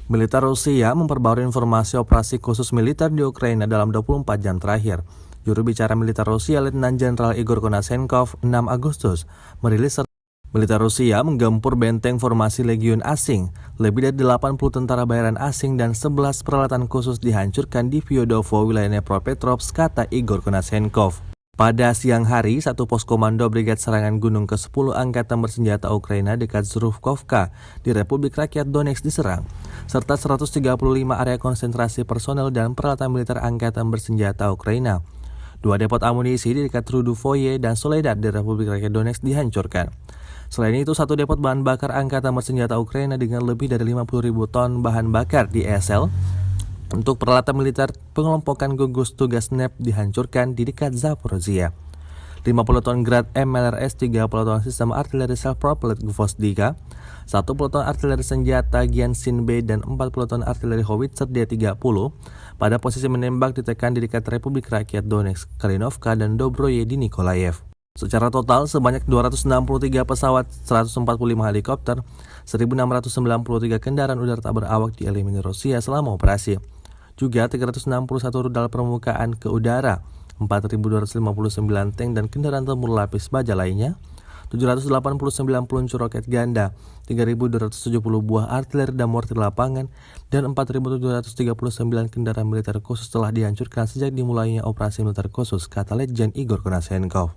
Militer Rusia memperbarui informasi operasi khusus militer di Ukraina dalam 24 jam terakhir. Juru bicara militer Rusia, Letnan Jenderal Igor Konashenkov, 6 Agustus, merilis militer Rusia menggempur benteng formasi legiun asing. Lebih dari 80 tentara bayaran asing dan 11 peralatan khusus dihancurkan di Fyodovo, wilayah Dnepropetrovsk, kata Igor Konashenkov. Pada siang hari, satu pos komando Brigade Serangan Gunung ke-10 Angkatan Bersenjata Ukraina dekat Zhrukhovka di Republik Rakyat Donetsk diserang, serta 135 area konsentrasi personel dan peralatan militer Angkatan Bersenjata Ukraina. 2 depot amunisi di dekat Ruduvoye dan Soledad di Republik Rakyat Donetsk dihancurkan. Selain itu, 1 depot bahan bakar Angkatan Bersenjata Ukraina dengan lebih dari 50.000 ton bahan bakar di ESL untuk peralatan militer pengelompokan gugus tugas NEP dihancurkan di dekat Zaporozhia. 50 ton Grad MLRS, 30 ton sistem artileri self-propelled Gvozdyka, 1 ton artileri senjata Giansin B, dan 40 ton artileri howitzer D-30 pada posisi menembak ditekan di dekat Republik Rakyat Donetsk, Kalinovka, dan Dobroye di Nikolaev. Secara total, sebanyak 263 pesawat, 145 helikopter, 1.693 kendaraan udara tak berawak dieliminir Rusia selama operasi. Juga 361 rudal permukaan ke udara, 4.259 tank dan kendaraan tempur lapis baja lainnya, 789 peluncur roket ganda, 3.270 buah artileri dan mortir lapangan, dan 4.739 kendaraan militer khusus telah dihancurkan sejak dimulainya operasi militer khusus, kata Letjen Igor Konashenkov.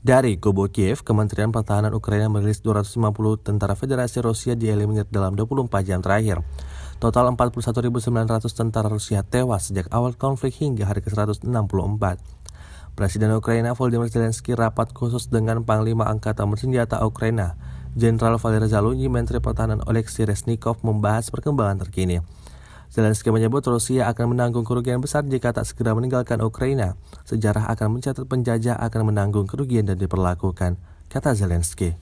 Dari kubu Kiev, Kementerian Pertahanan Ukraina merilis 250 tentara Federasi Rusia dieliminir dalam 24 jam terakhir. Total 41.900 tentara Rusia tewas sejak awal konflik hingga hari ke-164. Presiden Ukraina Volodymyr Zelensky rapat khusus dengan Panglima Angkatan Bersenjata Ukraina, Jenderal Valery Zaluzhnyi, Menteri Pertahanan Oleksiy Reznikov membahas perkembangan terkini. Zelensky menyebut Rusia akan menanggung kerugian besar jika tak segera meninggalkan Ukraina. Sejarah akan mencatat penjajah akan menanggung kerugian dan diperlakukan, kata Zelensky.